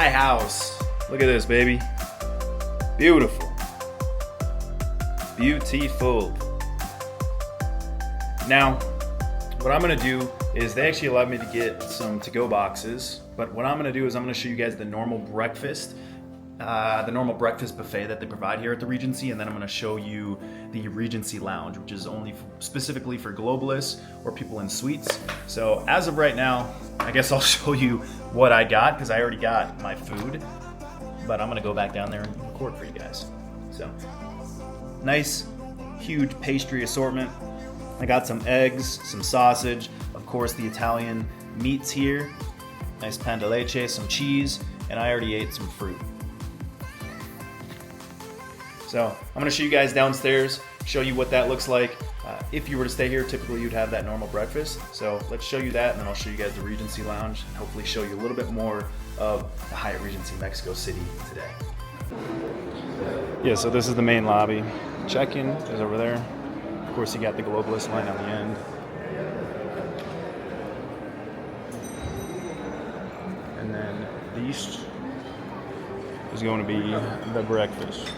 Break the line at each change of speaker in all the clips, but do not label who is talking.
my house. Look at this, baby. Beautiful. Beautiful. Now, what I'm gonna do is they actually allowed me to get some to-go boxes, but what I'm gonna do is I'm gonna show you guys the normal breakfast buffet that they provide here at the Regency, and then I'm going to show you the Regency Lounge, which is only specifically for globalists or people in suites. So as of right now, I guess I'll show you what I got because I already got my food, but I'm going to go back down there and record for you guys. So nice, huge pastry assortment. I got some eggs, some sausage, of course the Italian meats here, nice pan de leche, some cheese, and I already ate some fruit. So I'm gonna show you guys downstairs, show you what that looks like. If you were to stay here, typically you'd have that normal breakfast. So let's show you that, and then I'll show you guys the Regency Lounge, and hopefully show you a little bit more of the Hyatt Regency Mexico City today. Yeah, so this is the main lobby. Check-in is over there. Of course, you got the globalist line on the end. And then the east is going to be the breakfast.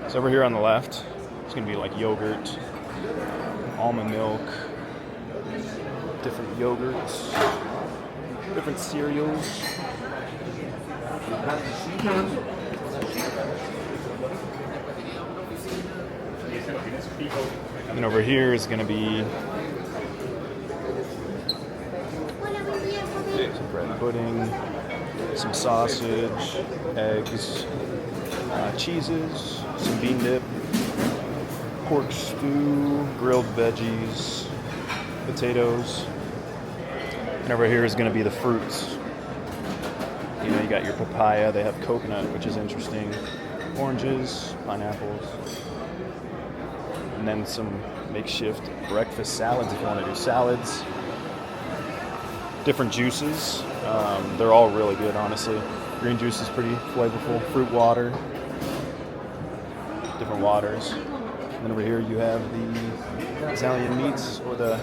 So over here on the left, it's going to be like yogurt, almond milk, different yogurts, different cereals. And over here is going to be some bread pudding, some sausage, eggs, cheeses, some bean dip, pork stew, grilled veggies, potatoes, and over here is going to be the fruits. You know, you got your papaya, they have coconut, which is interesting, oranges, pineapples, and then some makeshift breakfast salads if you want to do salads. Different juices, they're all really good, honestly. Green juice is pretty flavorful, fruit water, different waters. And then over here you have the Italian meats or the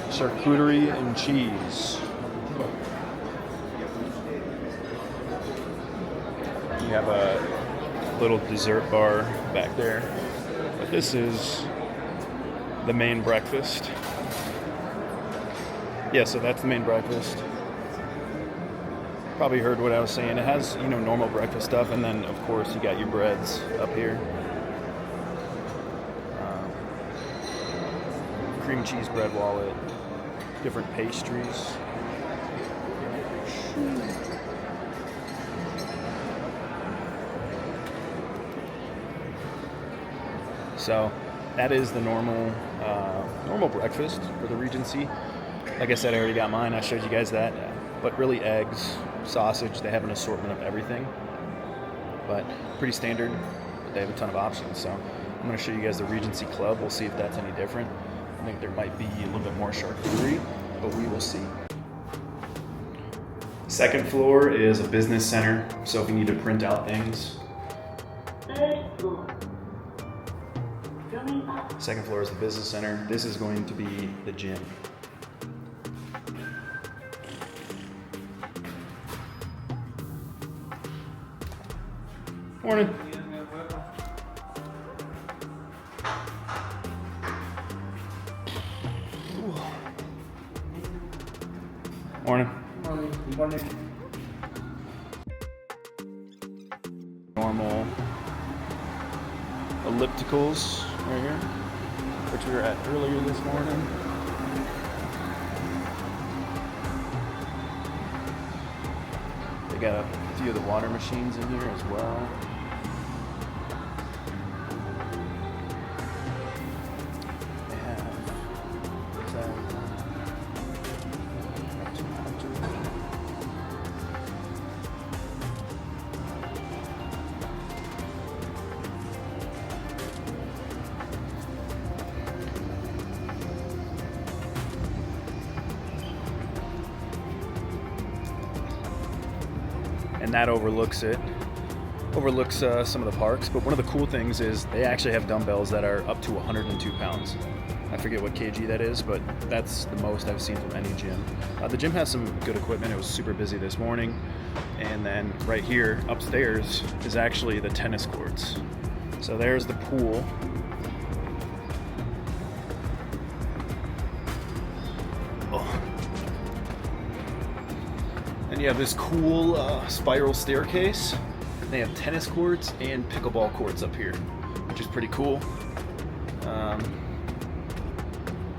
charcuterie and cheese. You have a little dessert bar back there. But this is the main breakfast. Yeah, so that's the main breakfast. Probably heard what I was saying. It has, you know, normal breakfast stuff, and then of course you got your breads up here. Cream cheese bread wallet, different pastries. So that is the normal breakfast for the Regency. Like I said, I already got mine. I showed you guys that. But really eggs, sausage, they have an assortment of everything. But pretty standard, but they have a ton of options. So I'm going to show you guys the Regency Club. We'll see if that's any different. I think there might be a little bit more charcuterie, but we will see. Second floor is a business center, so if you need to print out things. Second floor is the business center. This is going to be the gym. Morning. Morning.
Morning.
Normal ellipticals right here, which we were at earlier this morning. They got a few of the water machines in here as well. They have, what's that? And that overlooks some of the parks. But one of the cool things is they actually have dumbbells that are up to 102 pounds. I forget what kg that is, but that's the most I've seen from any gym. The gym has some good equipment. It was super busy this morning. And then right here upstairs is actually the tennis courts. So there's the pool. Oh. And you have this cool spiral staircase. They have tennis courts and pickleball courts up here, which is pretty cool.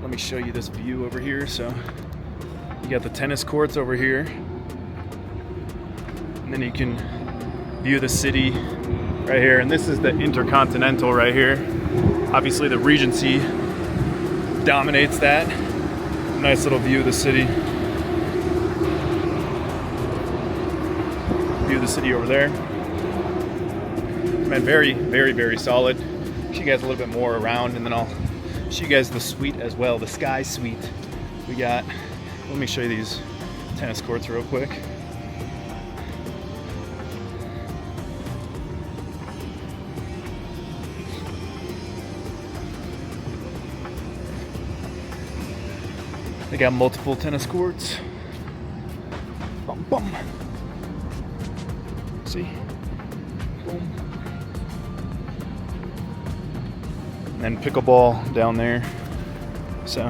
Let me show you this view over here. So you got the tennis courts over here, and then you can view the city right here. And this is the Intercontinental right here. Obviously the Regency dominates that. Nice little view of the city. View of the city over there. Man, very, very, very solid. Show you guys a little bit more around, and then I'll show you guys the suite as well, the Sky Suite we got. Let me show you these tennis courts real quick. They got multiple tennis courts. Bum, bum. See? Boom. And then pickleball down there. So,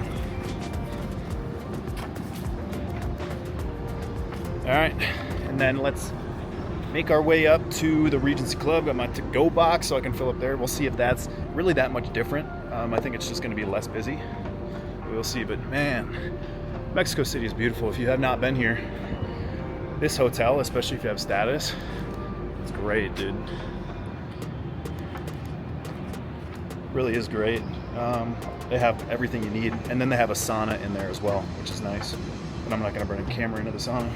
all right, and then let's make our way up to the Regency Club. Got my to-go box so I can fill up there. We'll see if that's really that much different. I think it's just going to be less busy. We'll see, but man, Mexico City is beautiful. If you have not been here, this hotel, especially if you have status, it's great, dude. Really is great. They have everything you need, and then they have a sauna in there as well, which is nice. But I'm not gonna bring a camera into the sauna.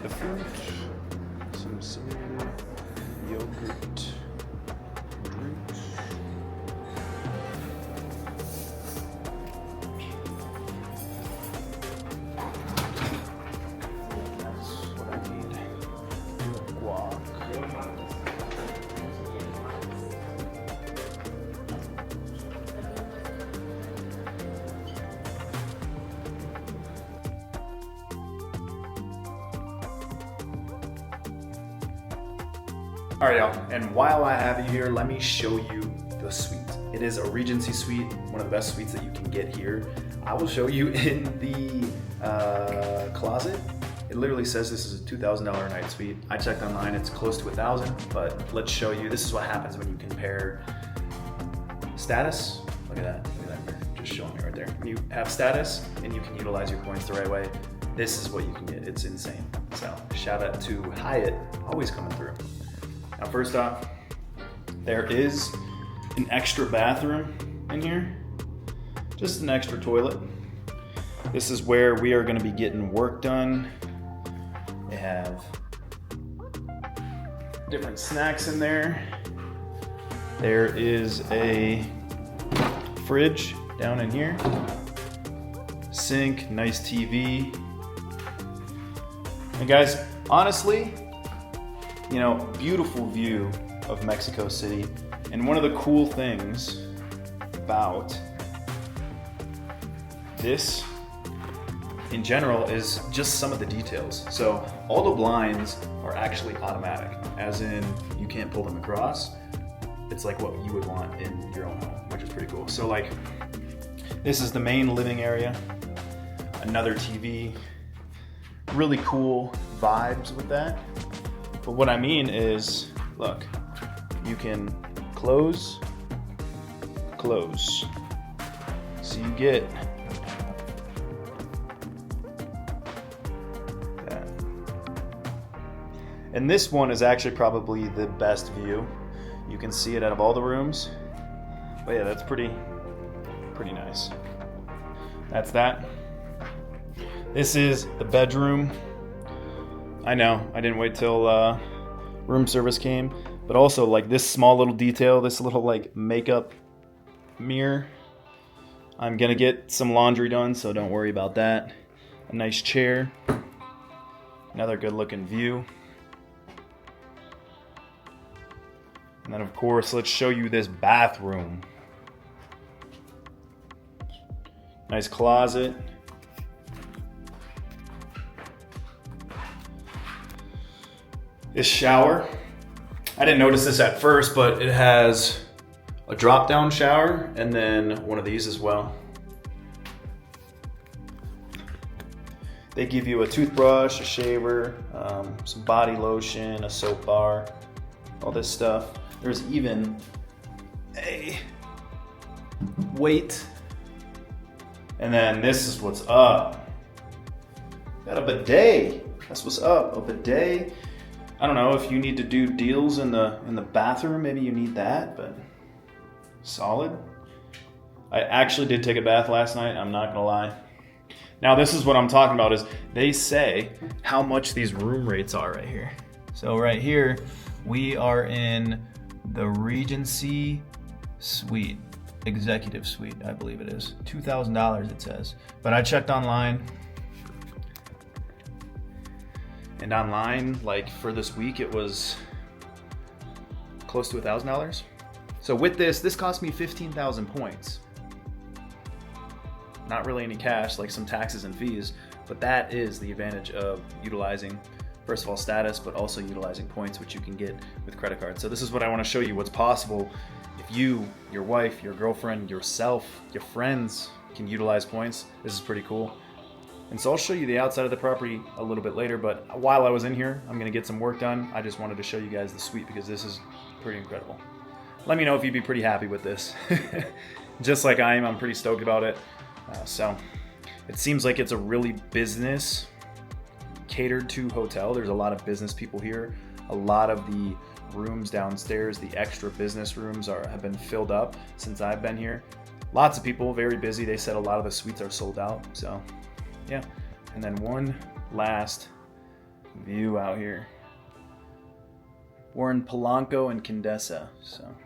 The fruit, some cereal, yogurt, drinks. That's what I need. Guac. All right, y'all, and while I have you here, let me show you the suite. It is a Regency suite, one of the best suites that you can get here. I will show you in the closet. It literally says this is a $2,000 a night suite. I checked online, it's close to $1,000, but let's show you. This is what happens when you compare status. Look at that, just showing me right there. When you have status and you can utilize your points the right way, this is what you can get. It's insane. So shout out to Hyatt, always coming through. Now, first off, there is an extra bathroom in here, just an extra toilet. This is where we are gonna be getting work done. They have different snacks in there. There is a fridge down in here, sink, nice TV. And guys, honestly, you know, beautiful view of Mexico City. And one of the cool things about this in general is just some of the details. So all the blinds are actually automatic, as in you can't pull them across. It's like what you would want in your own home, which is pretty cool. So like, this is the main living area, another TV, really cool vibes with that. But what I mean is, look, you can close. So you get that. And this one is actually probably the best view. You can see it out of all the rooms. But yeah, that's pretty nice. That's that. This is the bedroom. I know, I didn't wait till room service came. But also, like, this small little detail, this little, like, makeup mirror. I'm gonna get some laundry done, so don't worry about that. A nice chair. Another good looking view. And then, of course, let's show you this bathroom. Nice closet. This shower. I didn't notice this at first, but it has a drop-down shower and then one of these as well. They give you a toothbrush, a shaver, some body lotion, a soap bar, all this stuff. There's even a weight. And then this is what's up. Got a bidet. That's what's up, a bidet. I don't know if you need to do deals in the bathroom, maybe you need that, but solid. I actually did take a bath last night, I'm not gonna lie. Now this is what I'm talking about, is they say how much these room rates are right here. So right here, we are in the Regency Suite, Executive Suite, I believe it is. $2,000 it says. But I checked online. And online, like for this week, it was close to $1,000. So with this cost me 15,000 points. Not really any cash, like some taxes and fees, but that is the advantage of utilizing, first of all, status, but also utilizing points, which you can get with credit cards. So this is what I want to show you, what's possible if you, your wife, your girlfriend, yourself, your friends can utilize points. This is pretty cool. And so I'll show you the outside of the property a little bit later, but while I was in here, I'm gonna get some work done. I just wanted to show you guys the suite because this is pretty incredible. Let me know if you'd be pretty happy with this. Just like I am, I'm pretty stoked about it. So it seems like it's a really business catered to hotel. There's a lot of business people here. A lot of the rooms downstairs, the extra business rooms have been filled up since I've been here. Lots of people, very busy. They said a lot of the suites are sold out, so yeah. And then one last view out here. We're in Polanco and Condesa.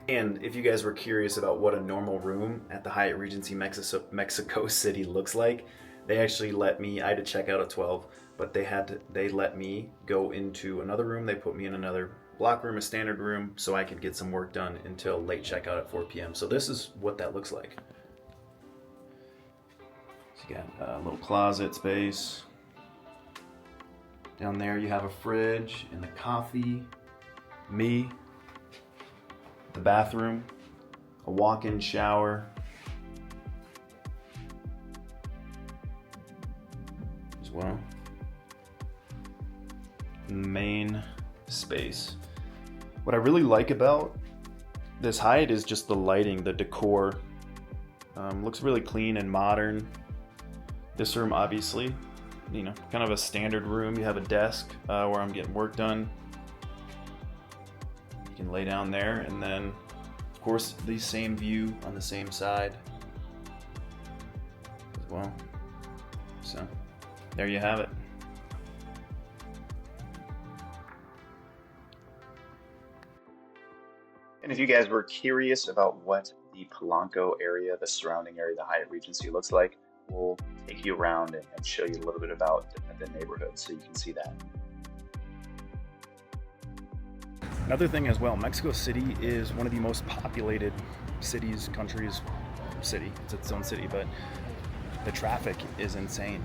And if you guys were curious about what a normal room at the Hyatt Regency Mexico City looks like, they actually let me, I had to check out at 12, but they let me go into another room. They put me in another block room, a standard room, so I could get some work done until late checkout at 4 p.m. So this is what that looks like. So you got a little closet space. Down there you have a fridge and the coffee, me, the bathroom, a walk-in shower, as well. And the main space. What I really like about this Hyatt is just the lighting, the decor. Looks really clean and modern. This room, obviously, you know, kind of a standard room. You have a desk where I'm getting work done. You can lay down there, and then, of course, the same view on the same side as well. So, there you have it. And if you guys were curious about what the Polanco area, the surrounding area, the Hyatt Regency looks like, we'll take you around and show you a little bit about the neighborhood so you can see that. Another thing as well, Mexico City is one of the most populated cities, countries, city, it's its own city, but the traffic is insane.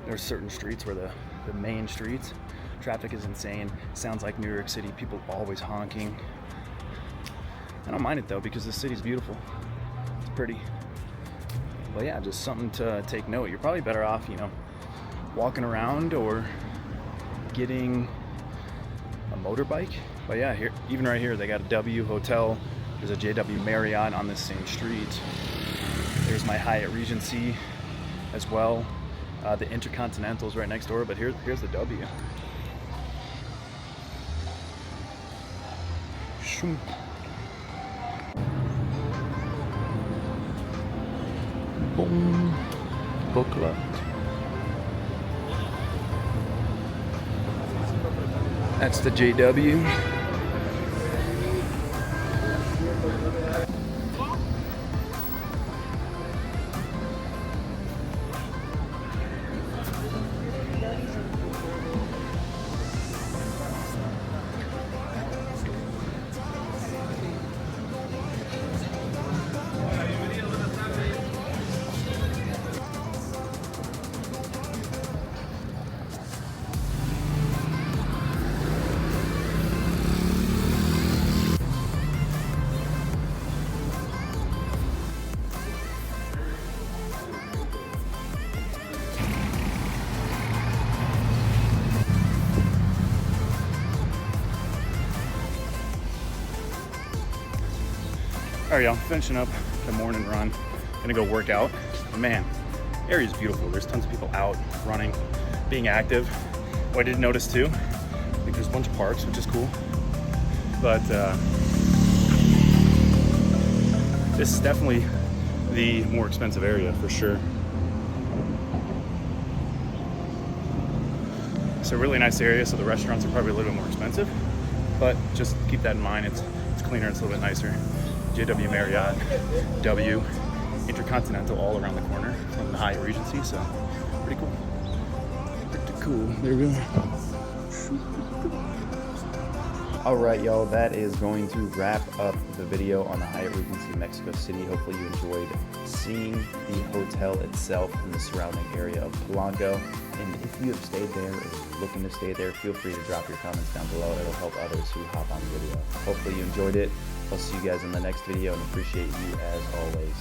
There's certain streets where the main streets, traffic is insane. Sounds like New York City, people always honking. I don't mind it though, because the city's beautiful. It's pretty. But yeah, just something to take note. You're probably better off, you know, walking around or getting a motorbike. But yeah, here, even right here, they got a W Hotel. There's a JW Marriott on this same street. There's my Hyatt Regency as well. The Intercontinental's right next door, but here's the W. Boom. Book left. That's the JW. All right, y'all, finishing up the morning run. Gonna go work out. And man, area's beautiful. There's tons of people out running, being active. What I did notice too, I think there's a bunch of parks, which is cool. But this is definitely the more expensive area for sure. It's a really nice area, so the restaurants are probably a little bit more expensive. But just keep that in mind. It's cleaner, it's a little bit nicer. JW Marriott, W, Intercontinental all around the corner from the Hyatt Regency, so pretty cool. Pretty cool. There we go. All right, y'all, that is going to wrap up the video on the Hyatt Regency Mexico City. Hopefully you enjoyed seeing the hotel itself and the surrounding area of Polanco. And if you have stayed there or you're looking to stay there, feel free to drop your comments down below. It'll help others who hop on the video. Hopefully you enjoyed it. I'll see you guys in the next video and appreciate you as always.